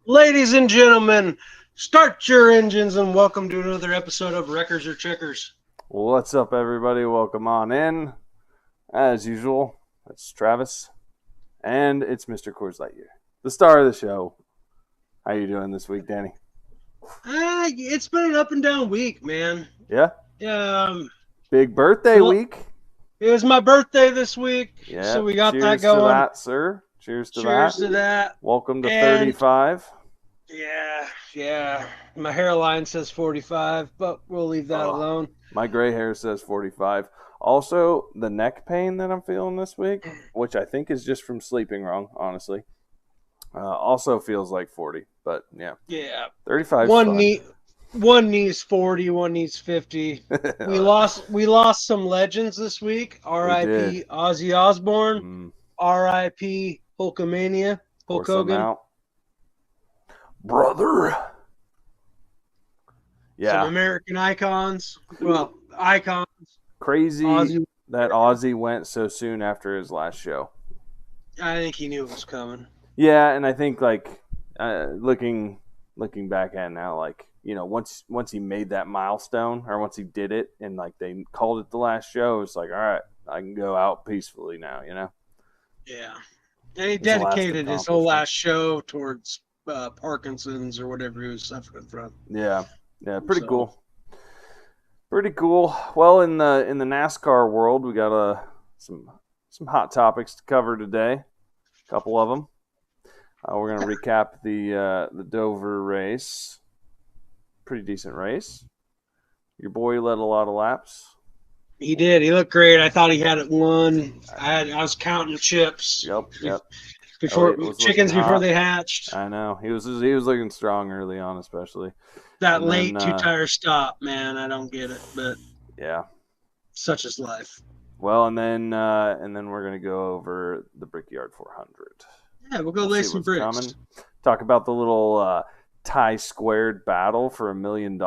Ladies and gentlemen, start your engines and welcome to another episode of Wreckers or Checkers. What's up, everybody? Welcome on in. As usual, it's Travis, and it's Mr. Coors Lightyear, the star of the show. How you doing this week, Danny? It's been an up and down week, man. Yeah? Um, Big birthday well, week. it was my birthday this week, Yeah. so we got that Cheers to going. that, sir. Cheers to Cheers that. to that. Welcome to And 35. yeah. My hairline says 45, but we'll leave that alone. My gray hair says 45. Also, the neck pain that I'm feeling this week, which I think is just from sleeping wrong, honestly, also feels like 40. But yeah, Yeah. 35 One knee's 40, one knee's 50. We lost some legends this week. R.I.P. Ozzy Osbourne. R.I.P. Hulkamania. Hulk Hogan. Brother. Yeah. Some American icons. Well, icons. Crazy that Ozzy went so soon after his last show. I think he knew it was coming. Yeah, and I think looking back at it now, once he made that milestone, or once he did it, and they called it the last show, it's like, all right, I can go out peacefully now, Yeah, and he dedicated his whole last show towards Parkinson's or whatever he was suffering from. Yeah, pretty cool. Pretty cool. Well, in the NASCAR world, we got some hot topics to cover today. A couple of them. We're going to recap the Dover race. Pretty decent race. Your boy led a lot of laps. He did. He looked great. I thought he had it won. I was counting chips. Yep. Before they hatched. I know. He was looking strong early on, especially. That late two-tire stop, man, I don't get it, but yeah, such is life. Well, and then we're gonna go over the Brickyard 400. Yeah, we'll lay some bricks. Talk about the little Ty squared battle for $1 million.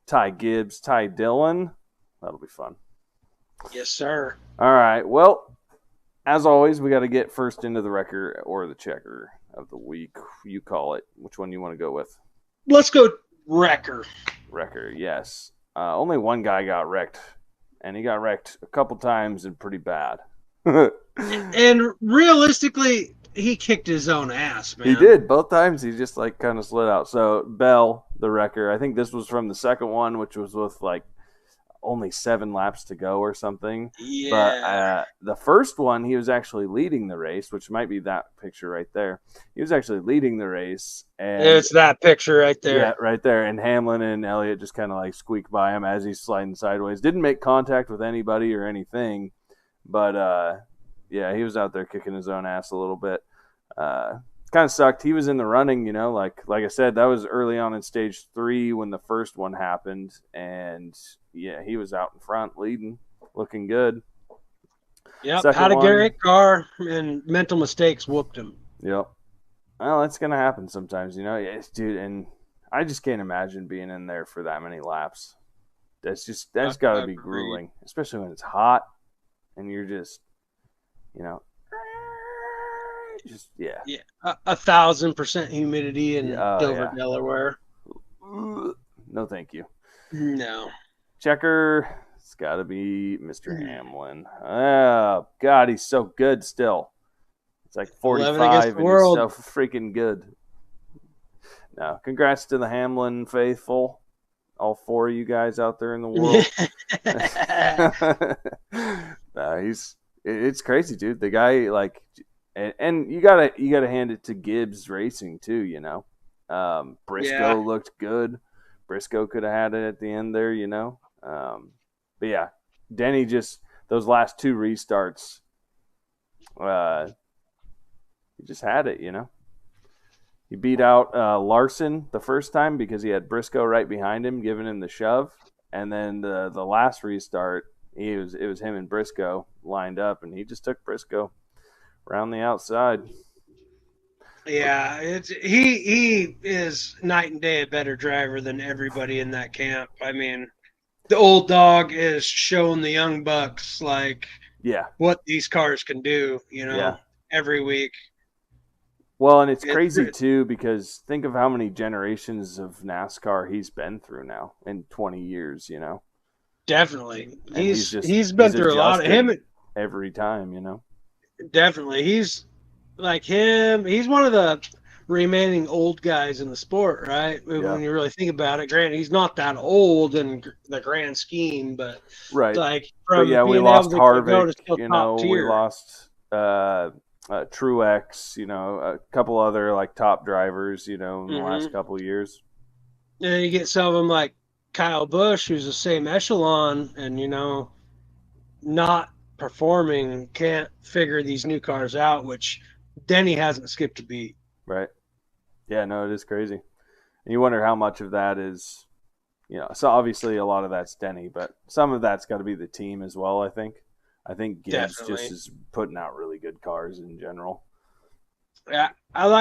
Ty Gibbs, Ty Dillon. That'll be fun. Yes, sir. All right. Well, as always, we got to get first into the wrecker or the checker of the week. You call it. Which one you want to go with? Let's go wrecker. Wrecker, yes. Only one guy got wrecked, and he got wrecked a couple times and pretty bad. And realistically, he kicked his own ass, man. He did. Both times he just kind of slid out. So Bell, the wrecker, I think this was from the second one, which was with only 7 laps to go or something. Yeah. But the first one, he was actually leading the race, which might be that picture right there. He was actually leading the race. And it's that picture right there. Yeah, right there. And Hamlin and Elliott just kind of squeaked by him as he's sliding sideways. Didn't make contact with anybody or anything. But, yeah, he was out there kicking his own ass a little bit. Kind of sucked. He was in the running, like I said, that was early on in stage 3 when the first one happened, and yeah, he was out in front leading, looking good. Yep, had a great car, and mental mistakes whooped him. Yep. Well, that's gonna happen sometimes, dude. And I just can't imagine being in there for that many laps. That's got to be grueling, especially when it's hot and you're just, yeah, 1,000% humidity in Dover, Delaware. No, thank you. No. Checker, it's got to be Mr. Hamlin. Oh God, he's so good still. It's 45 and he's so freaking good. Now, congrats to the Hamlin faithful, all 4 of you guys out there in the world. It's crazy, dude. The guy and you gotta hand it to Gibbs Racing too. Briscoe looked good. Briscoe could have had it at the end there. But yeah, Denny just those last 2 restarts. He just had it. He beat out Larson the first time because he had Briscoe right behind him, giving him the shove, and then the last restart, it was him and Briscoe lined up, and he just took Briscoe around the outside. Yeah, he is night and day a better driver than everybody in that camp. I mean, the old dog is showing the young bucks what these cars can do, every week. Well, and it's crazy too, because think of how many generations of NASCAR he's been through now in 20 years, you know. Definitely. And He's been through a lot of him every time, you know. Definitely. He's like him. He's one of the remaining old guys in the sport, right? Yeah. When you really think about it, granted, he's not that old in the grand scheme, but right. Like from but yeah, being we lost able to Harvick, go to still you top know, tier. we lost Truex, you know, a couple other like top drivers, you know, in the last couple of years. And you get some of them like Kyle Busch, who's the same echelon, and you know, not performing, can't figure these new cars out, which Denny hasn't skipped a beat. Right. Yeah, no, it is crazy. And you wonder how much of that is, you know, so obviously a lot of that's Denny, but some of that's got to be the team as well, I think. I think Gibbs just is putting out really good cars in general. Yeah,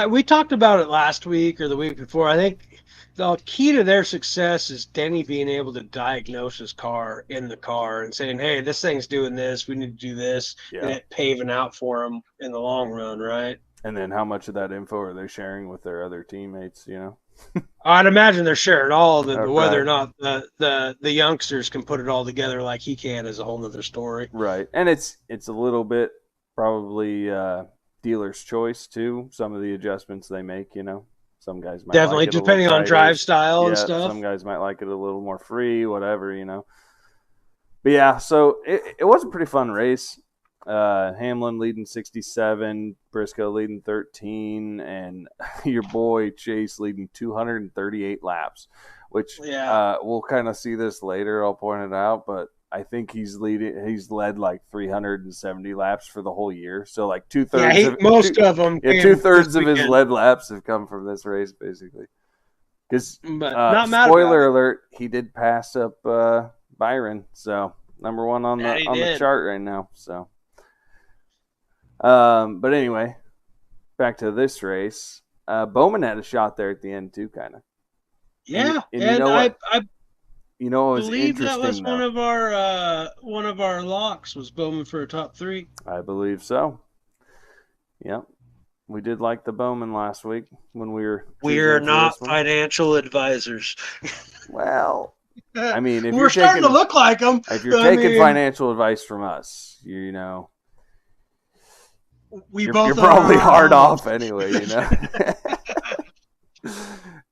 we talked about it last week or the week before. I think the key to their success is Denny being able to diagnose his car in the car and saying, "Hey, this thing's doing this. We need to do this," and it paving out for him in the long run, right? And then how much of that info are they sharing with their other teammates? You know, I'd imagine they're sharing all of it, but whether or not the youngsters can put it all together like he can is a whole nother story. Right, and it's a little bit probably dealer's choice too. Some of the adjustments they make, you know, some guys might definitely like it depending on drive style and stuff. Some guys might like it a little more free, whatever, you know. But yeah, so it was a pretty fun race. Hamlin leading 67, Briscoe leading 13, and your boy Chase leading 238 laps, which we'll kind of see this later. I'll point it out, but I think he's led like 370 laps for the whole year. So like two-thirds of his led laps have come from this race, basically. Because spoiler alert, he did pass up Byron, so number one on the chart right now. So, but anyway, back to this race. Bowman had a shot there at the end too, kind of. Yeah, and you know what? You know, I believe that was one of our locks was Bowman for a top 3. I believe so. Yep, we did like the Bowman last week when we were. We're not financial advisors. Well, I mean, if we're starting to look like them. If you're taking financial advice from us, you know, you're probably hard off anyway. You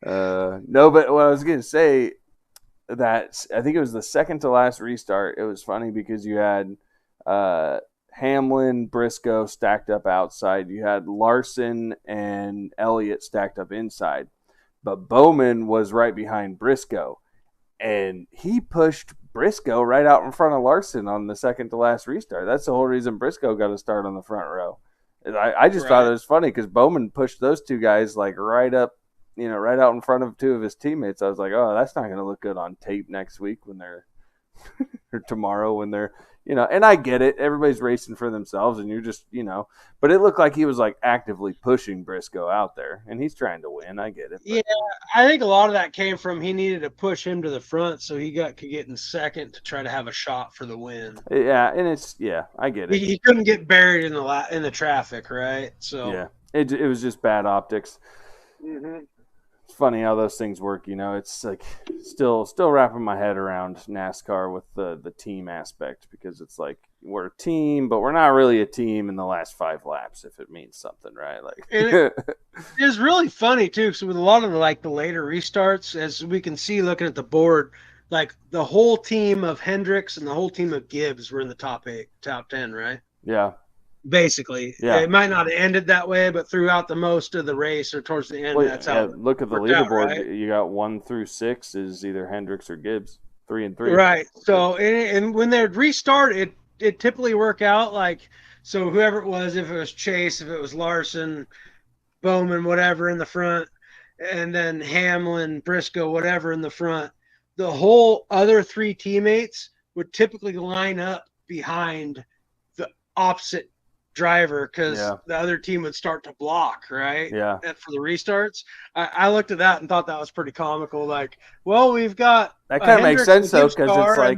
know. No, but what I was gonna say. That I think it was the second to last restart. It was funny because you had Hamlin, Briscoe stacked up outside. You had Larson and Elliott stacked up inside. But Bowman was right behind Briscoe. And he pushed Briscoe right out in front of Larson on the second to last restart. That's the whole reason Briscoe got to start on the front row. I just thought it was funny because Bowman pushed those two guys like right up, you know, right out in front of two of his teammates. I was like, oh, that's not going to look good on tape next week when they're or tomorrow when they're, you know, and I get it. Everybody's racing for themselves and you're just, you know, but it looked like he was like actively pushing Briscoe out there and he's trying to win. I get it. But. Yeah. I think a lot of that came from he needed to push him to the front so he could get in second to try to have a shot for the win. Yeah. And I get it. He couldn't get buried in the traffic. Right. So yeah, it was just bad optics. Mm-hmm. It's funny how those things work, you know. It's like still wrapping my head around NASCAR with the team aspect because it's like we're a team, but we're not really a team in the last 5 laps if it means something, right? Like it is really funny too, because with a lot of the later restarts, as we can see looking at the board, like the whole team of Hendricks and the whole team of Gibbs were in the top 10, right? Yeah. Basically, it might not have ended that way, but throughout the most of the race or towards the end, that's how. Look at the leaderboard. Right? You got 1 through 6 is either Hendricks or Gibbs, 3 and 3. Right. So, and when they restart, it typically work out like so. Whoever it was, if it was Chase, if it was Larson, Bowman, whatever in the front, and then Hamlin, Briscoe, whatever in the front, the whole other 3 teammates would typically line up behind the opposite driver because the other team would start to block, right? Yeah. And for the restarts, I looked at that and thought that was pretty comical. Like, well, we've got that kind of makes sense though because it's like,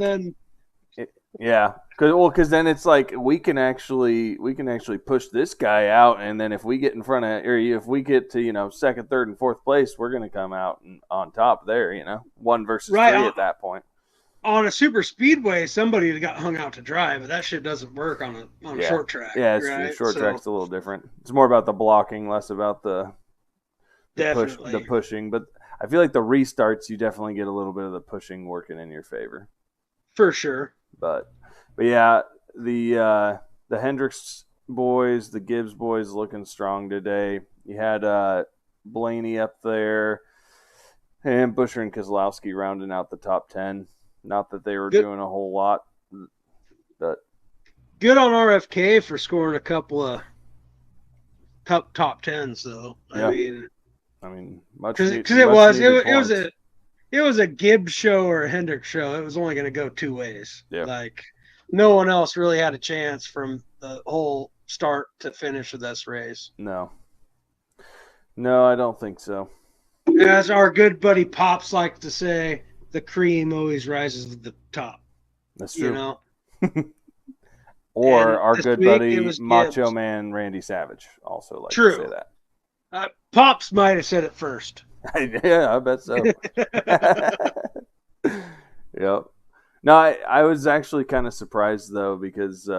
Because then it's like we can actually push this guy out, and then if we get in front of, or if we get to second, third, and fourth place, we're going to come out on top there. 1 versus 3 at that point. On a super speedway, somebody got hung out to dry, but that shit doesn't work on a short track. Yeah, it's true. Short track's a little different. It's more about the blocking, less about the pushing. But I feel like the restarts, you definitely get a little bit of the pushing working in your favor. For sure. But yeah, the Hendricks boys, the Gibbs boys looking strong today. You had Blaney up there and Busher and Kozlowski rounding out the top 10. Not that they were doing a whole lot, but good on RFK for scoring a couple of top tens, though. Yeah. I mean, because it was a Gibbs show or a Hendricks show. It was only going to go 2 ways. Yeah. Like no one else really had a chance from the whole start to finish of this race. No, I don't think so. As our good buddy Pops likes to say, the cream always rises to the top. That's true. Or our good buddy Macho Man Randy Savage also likes to say that. Pops might have said it first. Yeah, I bet so. Yep. No, I was actually kind of surprised though, because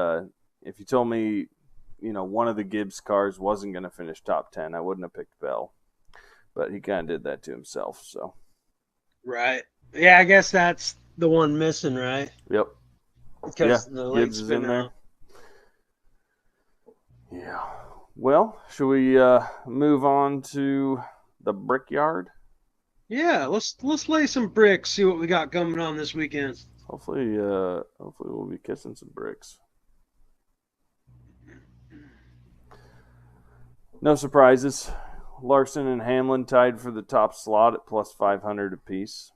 if you told me, one of the Gibbs cars wasn't going to finish top 10, I wouldn't have picked Bell. But he kind of did that to himself. So. Right. Yeah, I guess that's the one missing, right? Yep. Because the Gibbs is in there. Yeah. Well, should we move on to the Brickyard? Yeah, let's lay some bricks, see what we got coming on this weekend. Hopefully we'll be kissing some bricks. No surprises. Larson and Hamlin tied for the top slot at plus 500 apiece.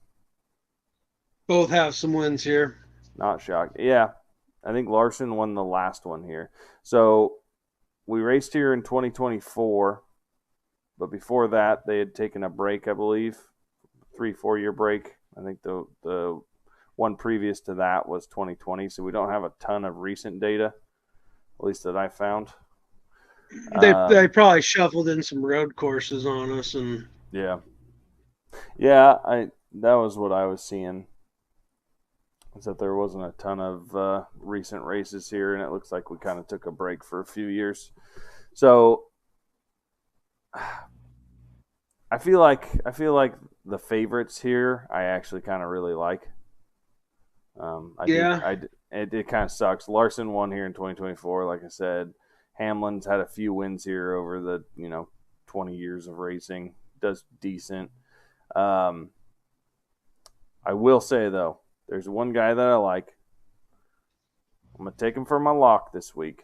Both have some wins here. Not shocked. Yeah, I think Larson won the last one here. So we raced here in 2024, but before that they had taken a break, I believe, 3-4 year break. I think the one previous to that was 2020, so we don't have a ton of recent data, at least that I found. They probably shuffled in some road courses on us, and yeah, that was what I was seeing. Is that there wasn't a ton of recent races here, and it looks like we kind of took a break for a few years. So I feel like the favorites here I actually kind of really like. It kind of sucks. Larson won here in 2024, like I said. Hamlin's had a few wins here over the 20 years of racing. Does decent. I will say though, there's one guy that I like. I'm gonna take him for my lock this week,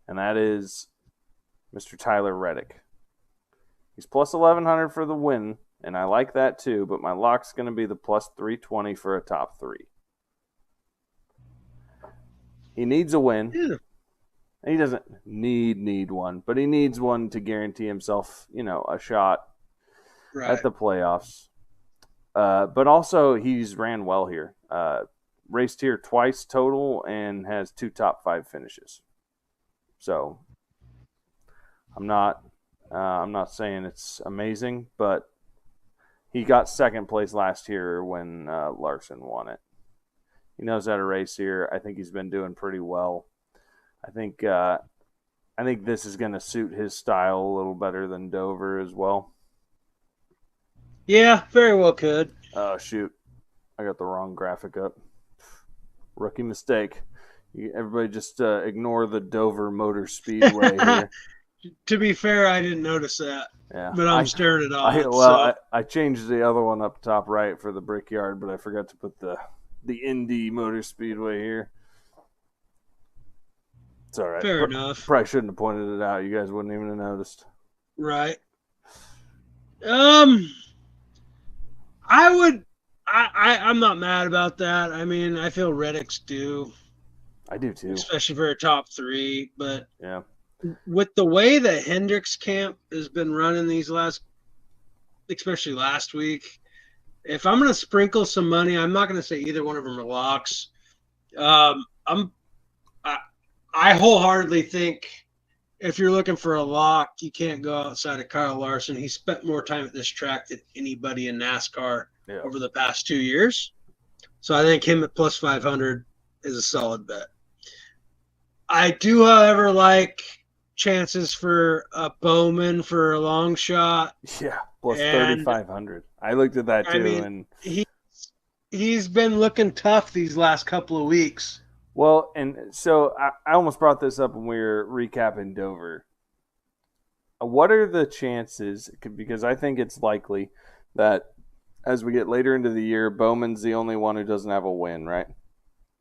and that is Mr. Tyler Reddick. He's plus 1,100 for the win, and I like that too. But my lock's gonna be the plus 320 for a top 3. He needs a win. Yeah. He doesn't need one, but he needs one to guarantee himself, a shot at the playoffs. But also, he's ran well here. Raced here twice total and has 2 top 5 finishes. So I'm not saying it's amazing, but he got second place last year when Larson won it. He knows how to race here. I think he's been doing pretty well. I think this is going to suit his style a little better than Dover as well. Yeah, very well could. Oh, shoot. I got the wrong graphic up. Rookie mistake. Everybody just ignore the Dover Motor Speedway here. To be fair, I didn't notice that. Yeah, but I'm staring it off. I changed the other one up top right for the Brickyard, but I forgot to put the Indy Motor Speedway here. It's all right. Fair enough. Probably shouldn't have pointed it out. You guys wouldn't even have noticed. Right. I'm not mad about that. I mean, I feel Reddick's due. I do too. Especially for a top 3. But yeah, with the way the Hendricks camp has been running especially last week, if I'm going to sprinkle some money, I'm not going to say either one of them are locks. I, I wholeheartedly think if you're looking for a lock, you can't go outside of Kyle Larson. He spent more time at this track than anybody in NASCAR over the past 2 years. So I think him at plus 500 is a solid bet. I do, however, like chances for a Bowman for a long shot. Yeah, plus 3,500. I looked at that too. I mean, and he's been looking tough these last couple of weeks. Well, and so I almost brought this up when we were recapping Dover. What are the chances, because I think it's likely that as we get later into the year, Bowman's the only one who doesn't have a win, right?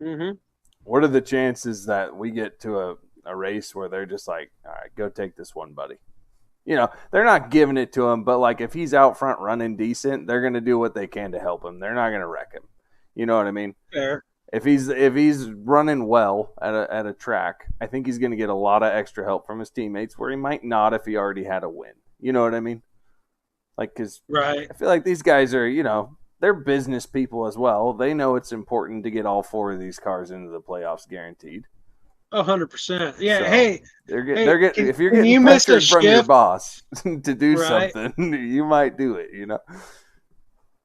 Mm-hmm. What are the chances that we get to a race where they're just like, all right, go take this one, buddy? You know, they're not giving it to him, but like if he's out front running decent, they're going to do what they can to help him. They're not going to wreck him. You know what I mean? Fair. If he's running well at a track, I think he's going to get a lot of extra help from his teammates where he might not if he already had a win. You know what I mean? Like, because right. I feel like these guys are, you know, they're business people as well. They know it's important to get all four of these cars into the playoffs guaranteed. 100%. Yeah. So hey, they're getting if you're getting you pressured from your boss to do right. something, you might do it. You know.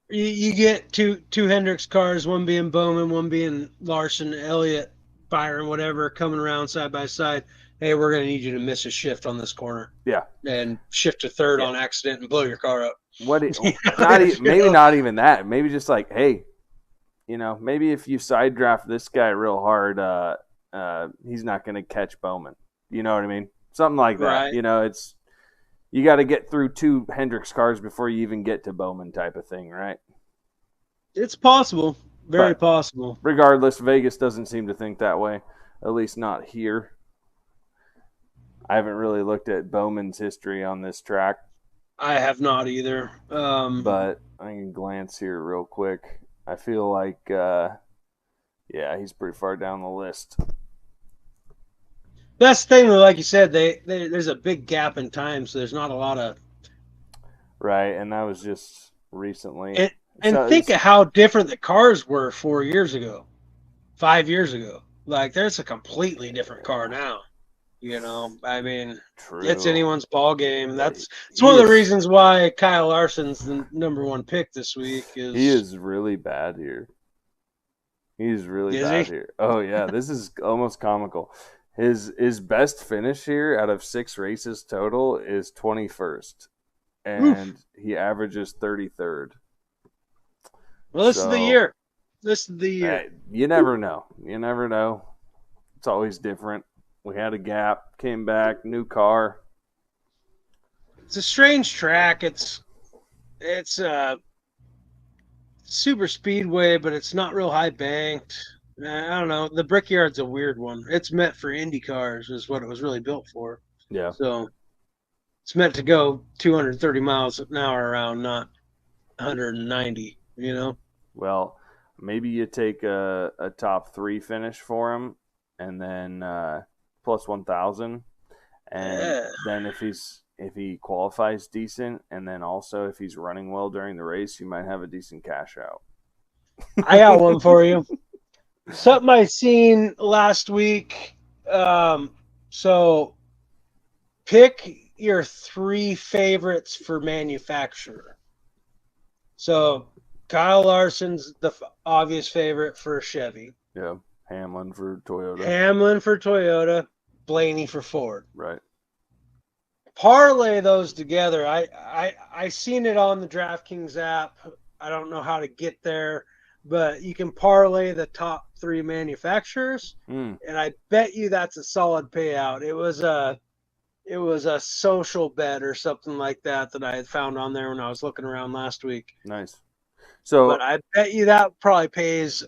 You get two Hendricks cars, one being Bowman, one being Larson, Elliott, Byron, whatever, coming around side by side. Hey, we're going to need you to miss a shift on this corner. Yeah. And shift to third on accident and blow your car up. Maybe not even that. Maybe just like, hey, you know, maybe if you side draft this guy real hard, he's not going to catch Bowman. You know what I mean? Something like that. Right. You know, it's you got to get through two Hendricks cars before you even get to Bowman type of thing, right? It's possible. Very possible. Regardless, Vegas doesn't seem to think that way, at least not here. I haven't really looked at Bowman's history on this track. I have not either. But I can glance here real quick. I feel like, he's pretty far down the list. That's the thing, like you said, there's a big gap in time, so there's not a lot of. Right, and that was just recently. And think of how different the cars were 4 years ago, 5 years ago. Like, there's a completely different car now. You know, I mean, it's anyone's ball game. That's one of the reasons why Kyle Larson's the number one pick this week. He is really bad here. He's really bad here. Oh yeah, this is almost comical. His best finish here out of 6 races total is 21st, and he averages 33rd. Well, this is the year. This is the year. You never know. You never know. It's always different. We had a gap, came back, new car. It's a strange track. It's a super speedway, but it's not real high banked. I don't know. The Brickyard's a weird one. It's meant for Indy cars, is what it was really built for. Yeah. So it's meant to go 230 miles an hour around, not 190. You know. Well, maybe you take a top 3 finish for him, and then plus 1,000, and then if he qualifies decent, and then also if he's running well during the race, you might have a decent cash out. I got one for you. Something I seen last week. So pick your 3 favorites for manufacturer. So Kyle Larson's the obvious favorite for Chevy. Yeah. Hamlin for Toyota. Blaney for Ford. Right. Parlay those together. I seen it on the DraftKings app. I don't know how to get there, but you can parlay the top 3 manufacturers, and I bet you that's a solid payout. It was a social bet or something like that I had found on there when I was looking around last week. Nice. So, but I bet you that probably pays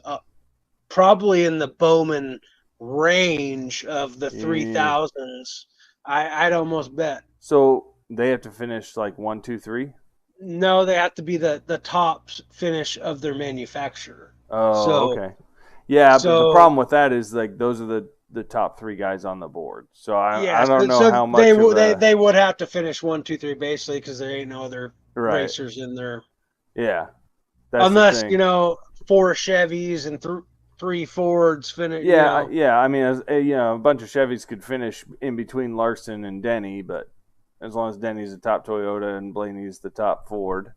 probably in the Bowman range of the 3,000s. I'd almost bet. So they have to finish like 1, 2, 3? No, they have to be the top finish of their manufacturer. Oh, okay. Yeah, but the problem with that is like those are the top 3 guys on the board. So I don't know how much they would have to finish 1, 2, 3 basically because there ain't no other racers in there. Yeah. Unless, 4 Chevys and 3 Fords finish. Yeah, yeah. I mean, a bunch of Chevys could finish in between Larson and Denny, but as long as Denny's the top Toyota and Blaney's the top Ford,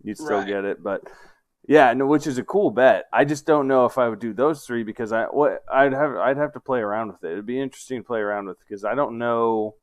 you'd still get it. But yeah, no, which is a cool bet. I just don't know if I would do those three because I'd have to play around with it. It'd be interesting to play around with because I don't know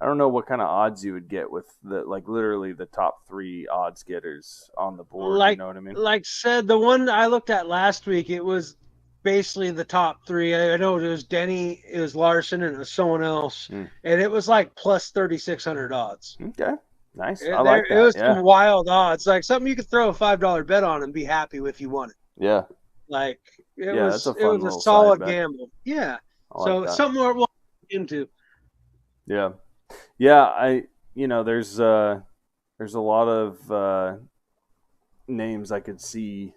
what kind of odds you would get with literally the top 3 odds getters on the board. You know what I mean? Like said, the one I looked at last week, it was basically the top 3. I know it was Denny, it was Larson, and it was someone else, and it was like plus 3,600 odds. Okay, nice. I like that. It was some wild odds, like something you could throw a $5 bet on and be happy if you won it. Yeah, like it was a solid gamble. Yeah, so something we'll look into. Yeah. Yeah, there's a lot of names I could see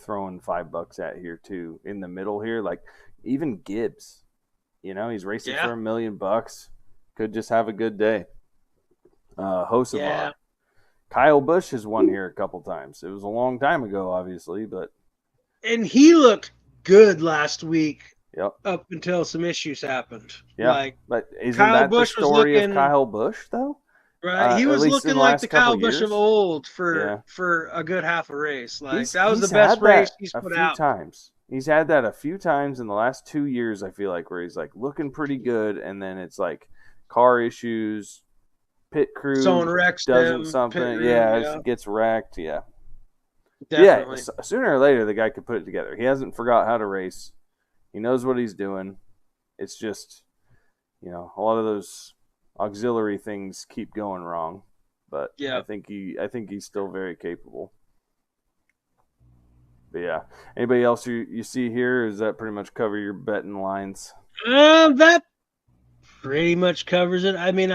throwing $5 at here too in the middle here, like even Gibbs. He's racing for $1 million. Could just have a good day. Hocevar. Yeah. Kyle Busch has won here a couple times. It was a long time ago, obviously, and he looked good last week. Yep. Up until some issues happened. Yeah. But isn't that the story of Kyle Busch, though? Right. He was looking like the Kyle Busch of old for a good half a race. Like that was the best race he's put out. Times. He's had that a few times in the last 2 years, I feel like, where he's like looking pretty good, and then it's like car issues, pit crew someone wrecks doesn't something. Gets wrecked. Yeah. Definitely. Yeah. Sooner or later, the guy could put it together. He hasn't forgot how to race. He knows what he's doing. It's just, a lot of those auxiliary things keep going wrong. But I think he's still very capable. But yeah, anybody else you see here? Does that pretty much cover your betting lines? That pretty much covers it. I mean,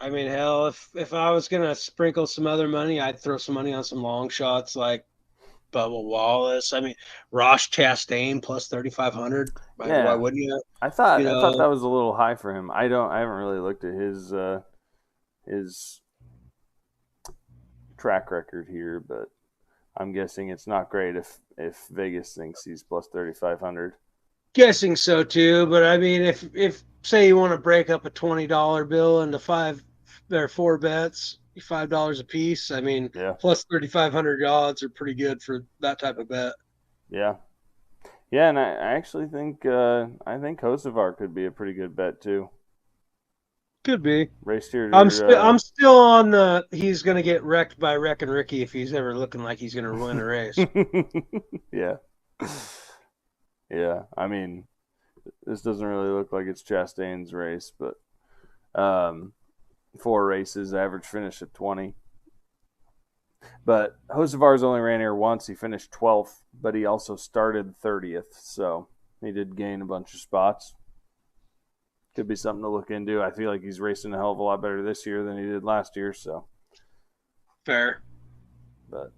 hell, if I was gonna sprinkle some other money, I'd throw some money on some long shots like Bubba Wallace. I mean, Ross Chastain plus 3,500. Why wouldn't you? I thought that was a little high for him. I haven't really looked at his track record here, but I'm guessing it's not great if Vegas thinks he's plus 3,500. Guessing so too, but I mean, if say you want to break up a $20 bill into 4 bets. $5 a piece. I mean, plus 3,500 odds are pretty good for that type of bet. Yeah, and I actually think Hocevar could be a pretty good bet too. Could be. Race here. I'm still on the. He's going to get wrecked by Wreckin' Ricky if he's ever looking like he's going to win a race. Yeah. I mean, this doesn't really look like it's Chastain's race, but 4 races, average finish at 20. But Hocevar's only ran here once. He finished 12th, but he also started 30th, so he did gain a bunch of spots. Could be something to look into. I feel like he's racing a hell of a lot better this year than he did last year, so. Fair. But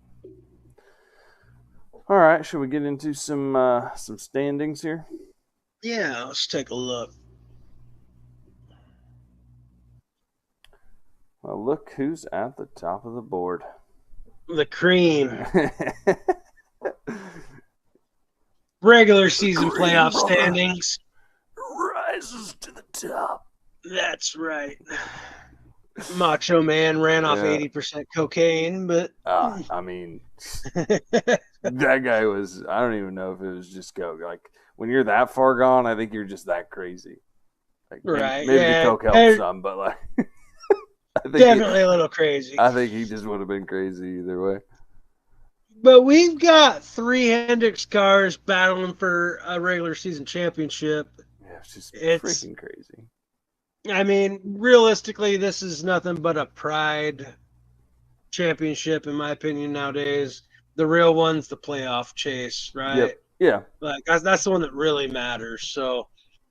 all right, should we get into some standings here? Yeah, let's take a look. Well, look who's at the top of the board. The cream. Regular season playoff standings. Rises to the top. That's right. Macho Man ran off 80% cocaine, but I mean, that guy was. I don't even know if it was just coke. Like when you're that far gone, I think you're just that crazy. Like, right? Maybe the coke helps some, but like. Definitely a little crazy. I think he just would have been crazy either way. But we've got 3 Hendricks cars battling for a regular season championship. Yeah, it's freaking crazy. I mean, realistically, this is nothing but a pride championship, in my opinion, nowadays. The real one's the playoff chase, right? Yep. Yeah. Like that's the one that really matters. So,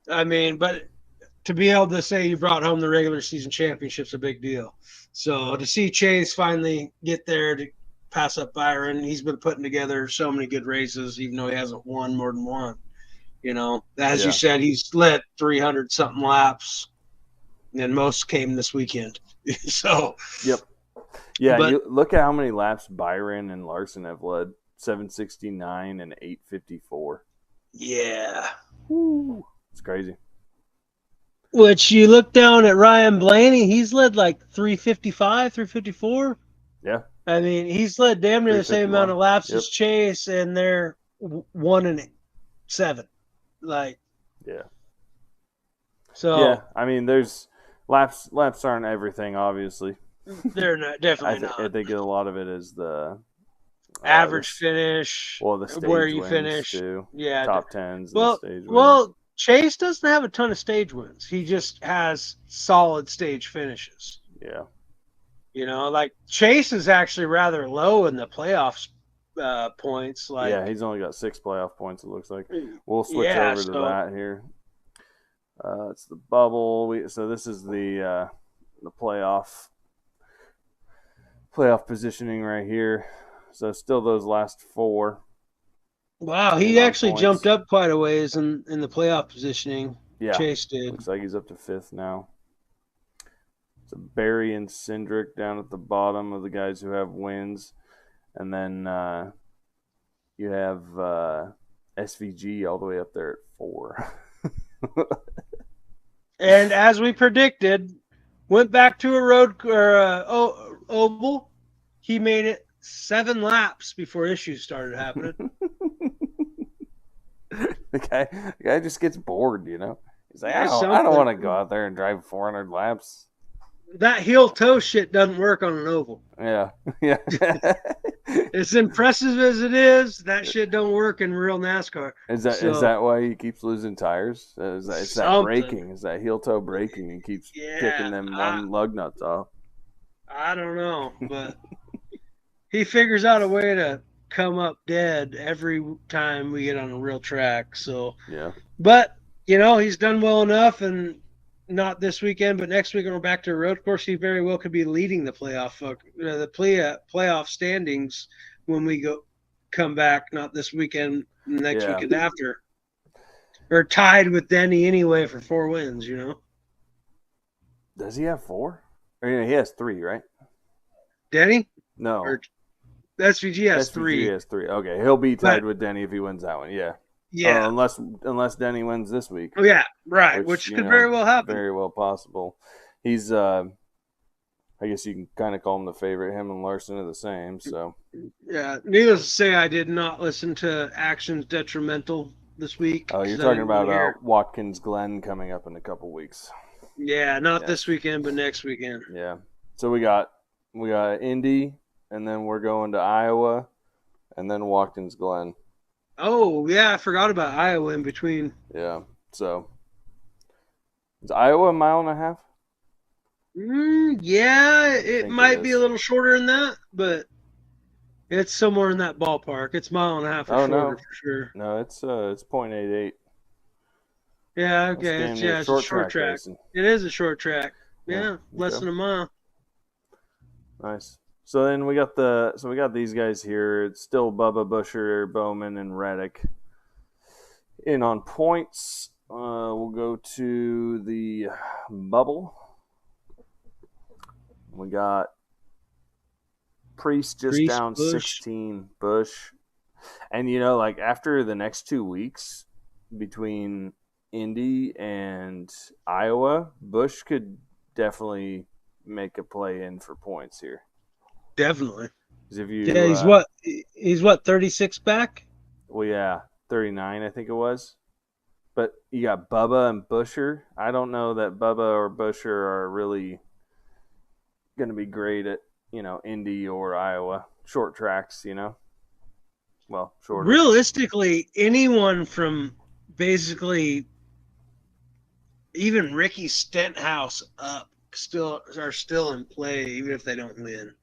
I mean, but to be able to say you brought home the regular season championship's a big deal. So to see Chase finally get there to pass up Byron, he's been putting together so many good races, even though he hasn't won more than one. As you said, he's led 300-something laps, and most came this weekend. So. Yep. Yeah, you look at how many laps Byron and Larson have led 769 and 854. Yeah. Woo. It's crazy. Which you look down at Ryan Blaney, he's led like 355, 354. Yeah. I mean, he's led damn near the same amount of laps as Chase, and they're 1 and 7. Like, yeah. So yeah, I mean, there's laps aren't everything, obviously. They're not definitely I think a lot of it is the average finish, the stage where you wins finish, too. yeah, top tens. Well, and the stage well, Chase doesn't have a ton of stage wins. He just has solid stage finishes. Yeah. You know, like Chase is actually rather low in the playoffs points. Like, yeah, he's only got 6 playoff points. It looks like. We'll switch over to that here. It's the bubble. So this is the playoff positioning right here. So still those last 4. Wow, he actually jumped up quite a ways in the playoff positioning. Yeah, Chase did. Looks like he's up to 5th now. So Barry and Cindric down at the bottom of the guys who have wins, and then you have SVG all the way up there at 4. And as we predicted, went back to a road or oval. He made it 7 laps before issues started happening. The guy just gets bored, you know. He's like, I don't want to go out there and drive 400 laps. That heel toe shit doesn't work on an oval. Yeah. As impressive as it is, that shit don't work in real NASCAR. Is that why he keeps losing tires? It's that braking? Is that heel toe braking? He keeps kicking them lug nuts off. I don't know, but he figures out a way to come up dead every time we get on a real track. So yeah, but you know, he's done well enough, and not this weekend, but next week when we're back to a road course, he very well could be leading the playoff standings when we come back. Not this weekend, next weekend after, or tied with Denny anyway for 4 wins. You know, does he have 4? Or, he has 3, right? Denny? No. Or SVG has 3. SVG has 3. Okay, he'll be tied with Denny if he wins that one. Yeah. Yeah. Unless Denny wins this week. Oh yeah, right. Which could very well happen. Very well possible. He's I guess you can kind of call him the favorite. Him and Larson are the same. So. Yeah. Needless to say, I did not listen to Actions Detrimental this week. Oh, you're talking about Watkins Glen coming up in a couple weeks. Yeah, not this weekend, but next weekend. Yeah. So we got Indy, and then we're going to Iowa, and then Watkins Glen. Oh, yeah, I forgot about Iowa in between. Yeah, so is Iowa a mile and a half? Yeah, it might be a little shorter than that, but it's somewhere in that ballpark. It's a mile and a half or shorter for sure. No, it's 0.88. Yeah, okay. It's a short track. It is a short track. Yeah, less than a mile. Nice. So then we got these guys here. It's still Bubba, Busher, Bowman, and Reddick. In on points, we'll go to the bubble. We got Priest down Busch. 16, Bush. And like after the next 2 weeks between Indy and Iowa, Busch could definitely make a play in for points here. Definitely. He's what 36 back? Well, yeah, 39 I think it was. But you got Bubba and Busher. I don't know that Bubba or Busher are really going to be great at, Indy or Iowa. Short tracks, Well, shorter. Realistically, anyone from basically even Ricky Stenhouse up are still in play, even if they don't win.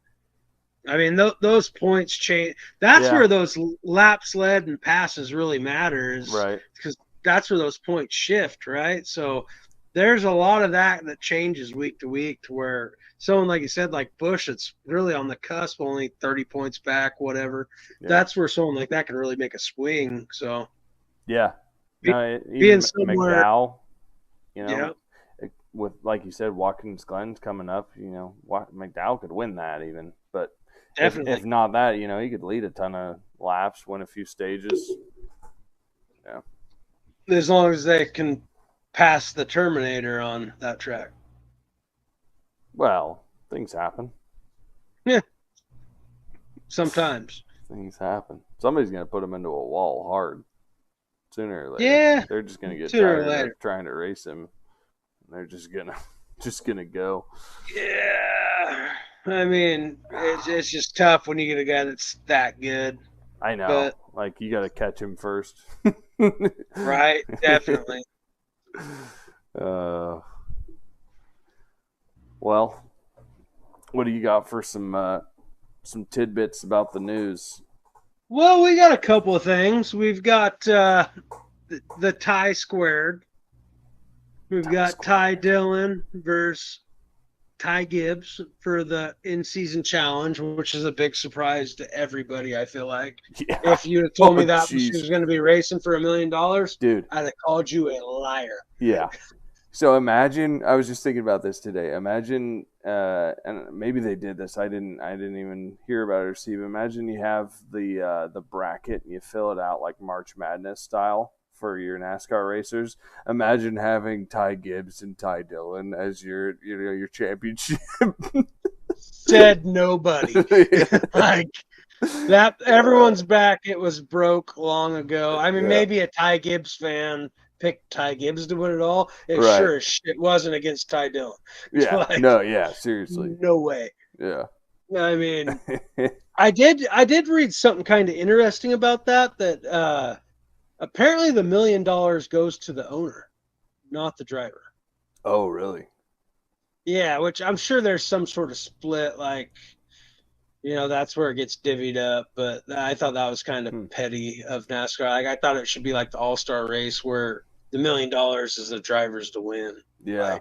I mean, those points change. That's where those laps led and passes really matters, right? Because that's where those points shift, right? So there's a lot of that changes week to week, to where someone, like you said, like Busch, it's really on the cusp, only 30 points back, whatever. Yeah. That's where someone like that can really make a swing. So yeah, being somewhere, McDowell, with, like you said, Watkins Glen's coming up. McDowell could win that even, but Definitely. If not that, he could lead a ton of laps, win a few stages. Yeah. As long as they can pass the Terminator on that track. Well, things happen. Yeah. Sometimes. Things happen. Somebody's going to put him into a wall hard sooner or later. Yeah. They're just going to get sooner tired of trying to race him. They're just gonna go. Yeah. I mean, it's just tough when you get a guy that's that good. I know. But, you got to catch him first. Right. Definitely. Well, what do you got for some tidbits about the news? Well, we got a couple of things. We've got the tie squared. We've got Ty Dillon versus Ty Gibbs for the in-season challenge, which is a big surprise to everybody, I feel like. Yeah. If you had told me that she was going to be racing for $1 million, dude, I'd have called you a liar. Yeah. So imagine, I was just thinking about this today. Imagine, and maybe they did this. I didn't even hear about it or see. But imagine you have the bracket and you fill it out like March Madness style for your NASCAR racers. Imagine having Ty Gibbs and Ty Dillon as your championship. Said nobody. Like that, everyone's back. It was broke long ago. I mean, maybe a Ty Gibbs fan picked Ty Gibbs to win it all. It sure as shit wasn't against Ty Dillon. Yeah. Seriously. No way. Yeah. I mean, I did read something kind of interesting about that apparently the $1 million goes to the owner, not the driver. Oh, really? Yeah, which I'm sure there's some sort of split, that's where it gets divvied up. But I thought that was kind of petty of NASCAR. I thought it should be like the All-Star race where the $1 million is the drivers to win. Yeah.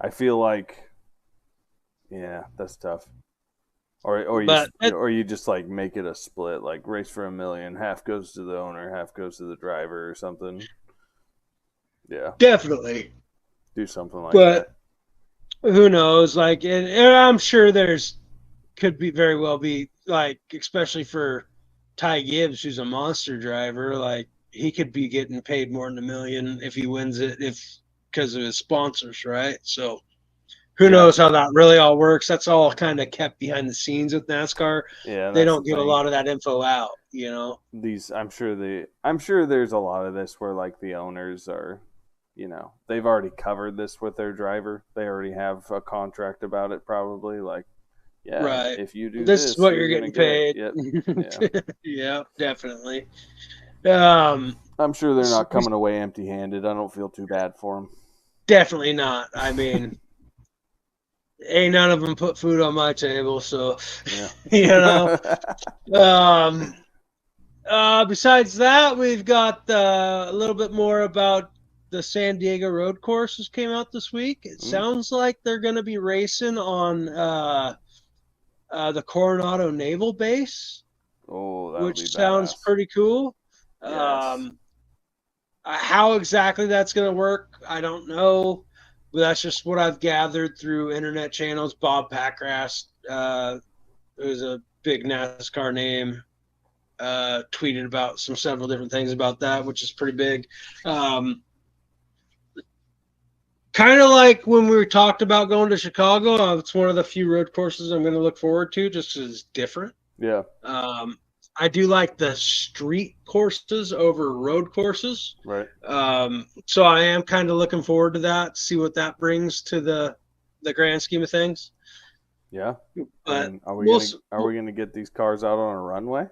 I feel like, that's tough. Or you just make it a split, like race for $1 million, half goes to the owner, half goes to the driver or something. Yeah, definitely do something like that. But who knows? And I'm sure could be very well be especially for Ty Gibbs, who's a monster driver, he could be getting paid more than $1 million if he wins it, because of his sponsors, right? So. Who knows how that really all works? That's all kind of kept behind the scenes with NASCAR. Yeah, they don't give a lot of that info out, I'm sure there's a lot of this where the owners are, they've already covered this with their driver. They already have a contract about it, probably. Right. If you do this is what you're getting paid. Yep. Yeah. Yeah, definitely. I'm sure they're not coming away empty-handed. I don't feel too bad for them. Definitely not. I mean. Ain't none of them put food on my table, so besides that, we've got a little bit more about the San Diego road courses came out this week. It sounds like they're going to be racing on the Coronado Naval Base, which sounds pretty cool. Yes. How exactly that's going to work, I don't know. But that's just what I've gathered through internet channels. Bob Packrass, who's a big NASCAR name, tweeted about several different things about that, which is pretty big. Kind of like when we talked about going to Chicago. It's one of the few road courses I'm going to look forward to, just because it's different. Yeah. I do like the street courses over road courses. Right. So I am kind of looking forward to that, see what that brings to the grand scheme of things. Yeah. But are we going to get these cars out on a runway?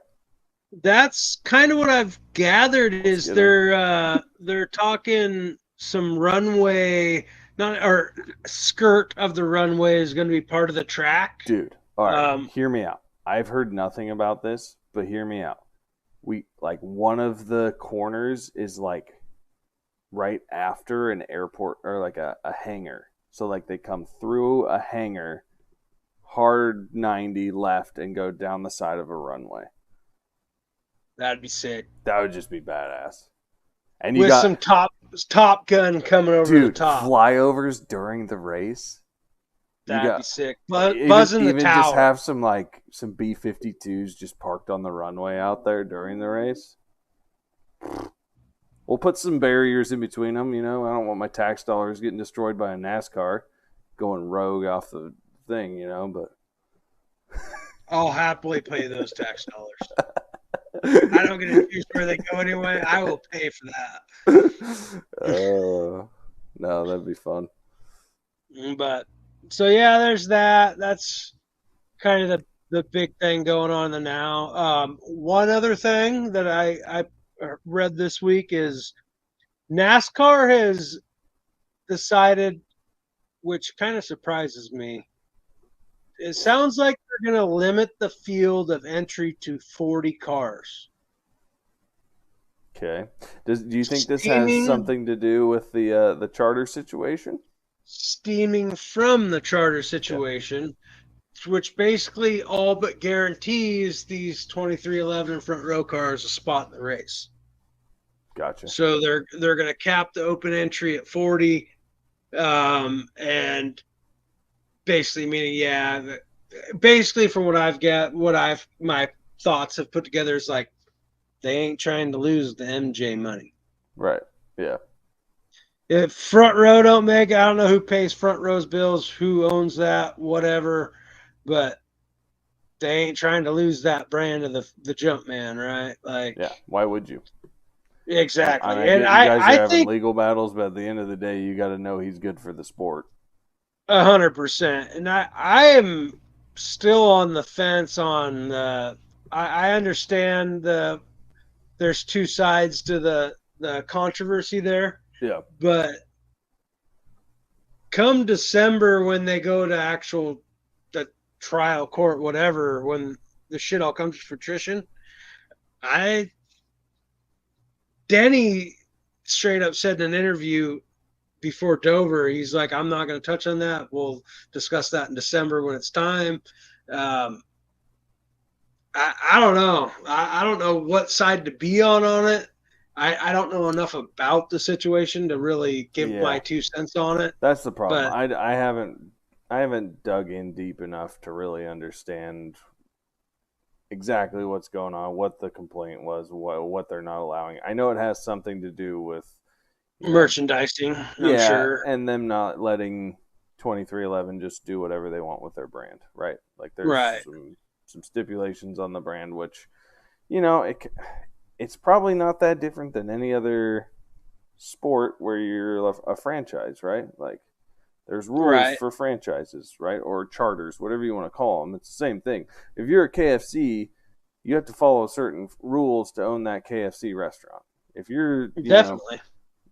That's kind of what I've gathered. They're talking some runway, skirt of the runway is going to be part of the track. Dude, all right, hear me out. I've heard nothing about this, but hear me out. One of the corners is right after an airport or a hangar. So they come through a hangar, hard 90 left, and go down the side of a runway. That'd be sick. That would just be badass. And you got some Top Gun coming over the top. Flyovers during the race. That'd be sick. Buzzing the tower. Just have some B-52s just parked on the runway out there during the race. We'll put some barriers in between them. I don't want my tax dollars getting destroyed by a NASCAR going rogue off the thing. But I'll happily pay those tax dollars. I don't get to choose where they go anyway. I will pay for that. No, that'd be fun. But so yeah, there's that. That's kind of the big thing going on in the now. One other thing that I read this week is NASCAR has decided, which kind of surprises me. It sounds like they're going to limit the field of entry to 40 cars. Okay. Do you think this has something to do with the charter situation? Stemming from the charter situation, which basically all but guarantees these 2311 front row cars a spot in the race. Gotcha. So they're going to cap the open entry at 40, and basically meaning, basically from what I've got, my thoughts have put together is like they ain't trying to lose the MJ money. Right. Yeah. If front row don't make, I don't know who pays front row's bills, who owns that, whatever, but they ain't trying to lose that brand of the jump man, right? Like, yeah. Why would you? Exactly. And I guys are having legal battles, but at the end of the day, you got to know he's good for the sport. 100%. And I am still on the fence on I understand there's two sides to the controversy there. Yeah. But come December when they go to the trial court, whatever, when the shit all comes to fruition, Denny straight up said in an interview before Dover, he's like, I'm not going to touch on that. We'll discuss that in December when it's time. I don't know. I don't know what side to be on it. I don't know enough about the situation to really give my 2 cents on it. That's the problem. But I haven't dug in deep enough to really understand exactly what's going on, what the complaint was, what they're not allowing. I know it has something to do with merchandising, I'm sure, and them not letting 2311 just do whatever they want with their brand, right? Like there's some stipulations on the brand, which it's probably not that different than any other sport where you're a franchise, right? Like there's rules for franchises, right? Or charters, whatever you want to call them. It's the same thing. If you're a KFC, you have to follow certain rules to own that KFC restaurant. If you're definitely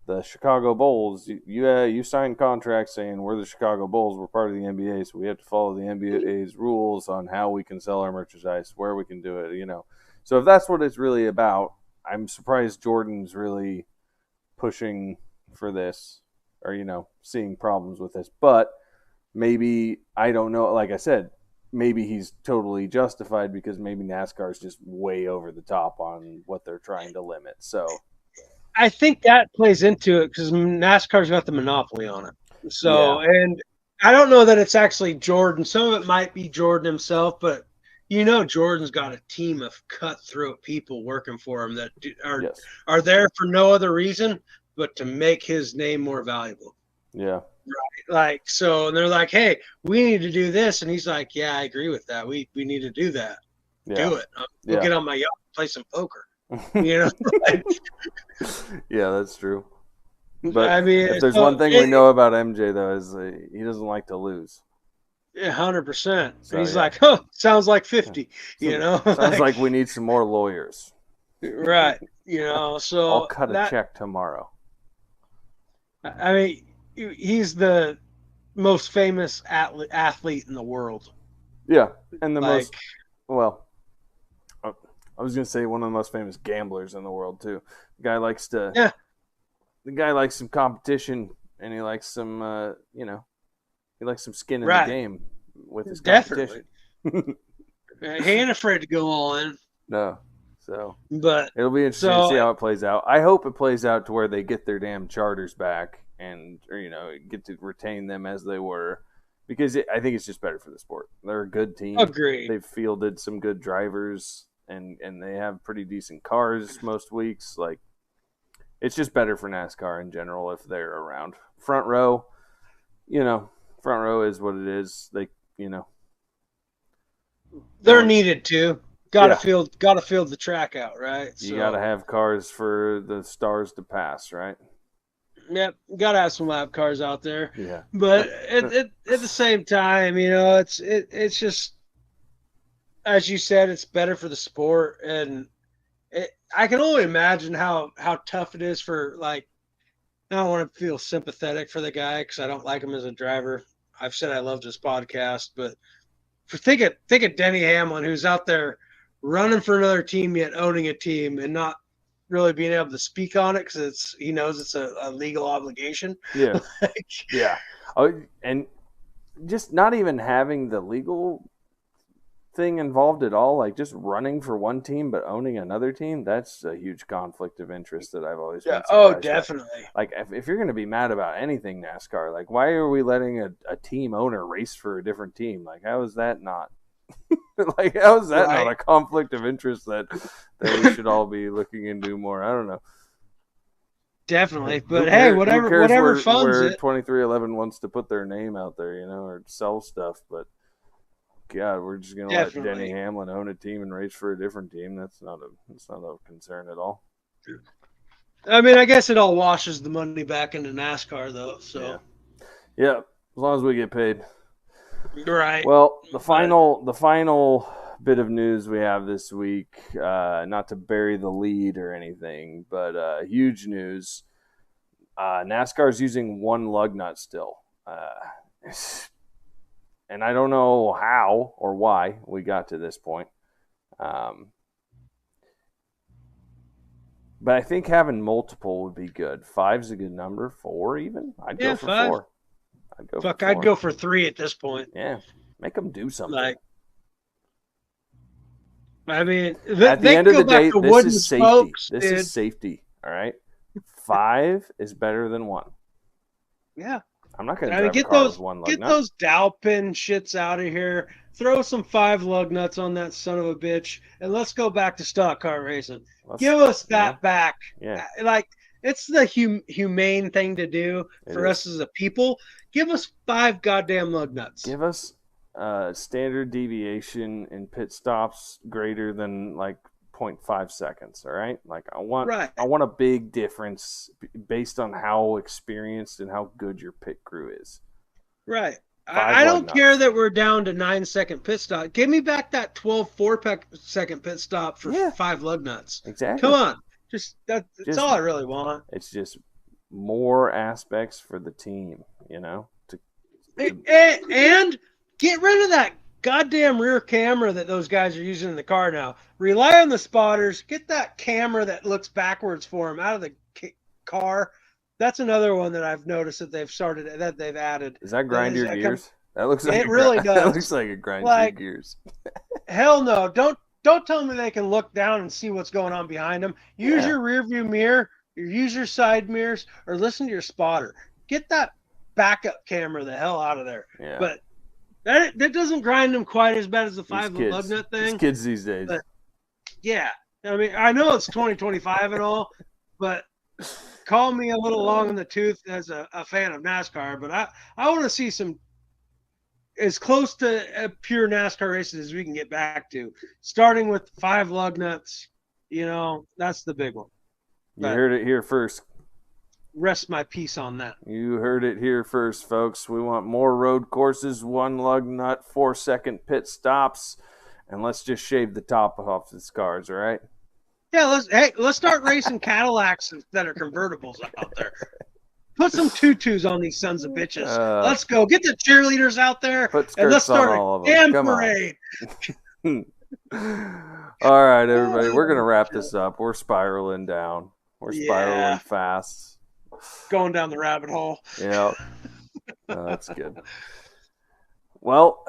the Chicago Bulls, you sign contracts saying we're the Chicago Bulls, we're part of the NBA, so we have to follow the NBA's rules on how we can sell our merchandise, where we can do it, So if that's what it's really about, I'm surprised Jordan's really pushing for this or, seeing problems with this. But maybe, I don't know, like I said, maybe he's totally justified because maybe NASCAR is just way over the top on what they're trying to limit. So I think that plays into it because NASCAR's got the monopoly on it. So, and I don't know that it's actually Jordan. Some of it might be Jordan himself, but Jordan's got a team of cutthroat people working for him that are there for no other reason but to make his name more valuable. Yeah. Right. Like, so, and they're like, hey, we need to do this. And he's like, yeah, I agree with that. We need to do that. Yeah. Do it. We'll get on my yacht and play some poker. Like, yeah, that's true. But I mean, if there's one thing we know about MJ, though, is he doesn't like to lose. 100%. So, he's like, oh, sounds like 50, Sounds like we need some more lawyers. Right. So I'll cut a check tomorrow. I mean, he's the most famous athlete in the world. Yeah. And the most, I was going to say one of the most famous gamblers in the world, too. The guy likes some competition, and he likes some, he likes some skin in the game with his competition. Definitely. He ain't afraid to go all in. No. So, but it'll be interesting to see how it plays out. I hope it plays out to where they get their damn charters back and, get to retain them as they were. because I think it's just better for the sport. They're a good team. Agreed. They've fielded some good drivers, and they have pretty decent cars most weeks. Like, it's just better for NASCAR in general if they're around. Front row, front row is what it is. They're needed to. Gotta field the track out, right? You gotta have cars for the stars to pass, right? Yep, gotta have some lap cars out there. Yeah. But at the same time, it's just, as you said, it's better for the sport, and I can only imagine how tough it is for, like, I don't want to feel sympathetic for the guy because I don't like him as a driver. I've said I loved his podcast, but think of Denny Hamlin, who's out there running for another team yet owning a team and not really being able to speak on it because he knows it's a legal obligation. Yeah. Yeah. Oh, and just not even having the legal thing involved at all, like just running for one team but owning another team, that's a huge conflict of interest that I've always been surprised definitely at. Like, if you're going to be mad about anything NASCAR, like, why are we letting a team owner race for a different team? Like, how is that not like, how is that not a conflict of interest that we should all be looking into more? I don't know. Definitely, but hey, whatever funds where it. 2311 wants to put their name out there, or sell stuff, but God, we're just gonna let Denny Hamlin own a team and race for a different team. That's not a concern at all. I mean, I guess it all washes the money back into NASCAR, though. So yeah, as long as we get paid. Right. Well, the final bit of news we have this week, not to bury the lead or anything, but huge news. NASCAR's using one lug nut still. And I don't know how or why we got to this point. But I think having multiple would be good. 5's a good number. 4 even? I'd go for 5. 4. I'd go for 3 at this point. Yeah. Make them do something. Like, I mean, at the end of the day, this is safety. Spokes, this is safety. All right. 5 is better than 1. Yeah. I'm not going to drive a car with one lug nut. Get those dowel pin shits out of here. Throw some 5 lug nuts on that son of a bitch, and let's go back to stock car racing. Give us that back. Yeah. Like, it's the humane thing to do for us as a people. Give us 5 goddamn lug nuts. Give us standard deviation in pit stops greater than like 0.5 seconds. All right, like I want a big difference based on how experienced and how good your pit crew is. Right. I don't care that we're down to 9-second pit stop. Give me back that 12 4-second pit stop for 5 lug nuts. Exactly. Come on. That's all I really want. It's just more aspects for the team, and get rid of that goddamn rear camera that those guys are using in the car now. Rely on the spotters. Get that camera that looks backwards for them out of the car. That's another one that I've noticed that they've added. Does that grind your gears? That looks like it really does. That looks like it grinds your gears. Hell no! Don't tell me they can look down and see what's going on behind them. Use your rear view mirror, use your side mirrors, or listen to your spotter. Get that backup camera the hell out of there. Yeah. But that doesn't grind them quite as bad as the 5 lug nut thing. These kids these days. But, yeah. I mean, I know it's 2025 and all, but call me a little long in the tooth as a fan of NASCAR, but I want to see some as close to pure NASCAR races as we can get back to, starting with 5 lug nuts. That's the big one. You heard it here first. Rest my peace on that. You heard it here first, folks. We want more road courses, 1 lug nut, 4-second pit stops, and let's just shave the top off the cars, all right? Yeah, let's start racing Cadillacs that are convertibles out there. Put some tutus on these sons of bitches. Let's go. Get the cheerleaders out there, and let's start a damn parade. All right, everybody. We're going to wrap this up. We're spiraling down. We're spiraling fast. Going down the rabbit hole. Yeah. That's good. Well,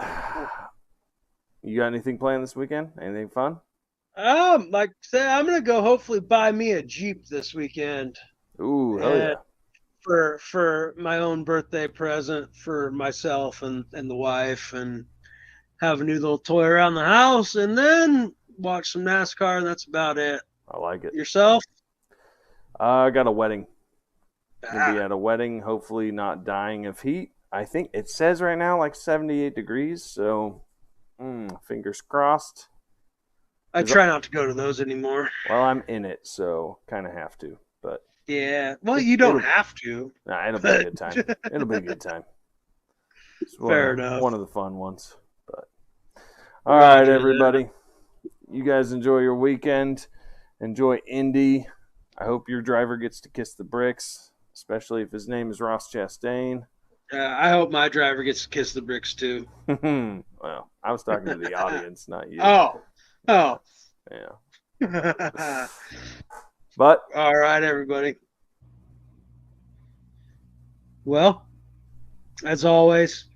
you got anything planned this weekend? Anything fun? Like I said, I'm going to go hopefully buy me a Jeep this weekend. Ooh, hell yeah. for my own birthday present for myself and the wife, and have a new little toy around the house, and then watch some NASCAR, and that's about it. I like it. Yourself? I got a wedding. Gonna be at a wedding, hopefully not dying of heat. I think it says right now like 78 degrees, so fingers crossed. I try not to go to those anymore. Well, I'm in it, so kind of have to. But yeah, well, you don't have to. Nah, it'll be a good time. It'll be a good time. Fair enough. One of the fun ones. But all right, everybody. You guys enjoy your weekend. Enjoy Indy. I hope your driver gets to kiss the bricks, especially if his name is Ross Chastain. I hope my driver gets to kiss the bricks too. Well, I was talking to the audience, not you. Oh. Yeah. But all right, everybody. Well, as always,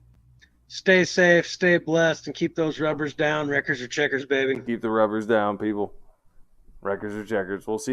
stay safe, stay blessed, and keep those rubbers down. Wreckers or checkers, baby. Keep the rubbers down, people. Wreckers or checkers. We'll see.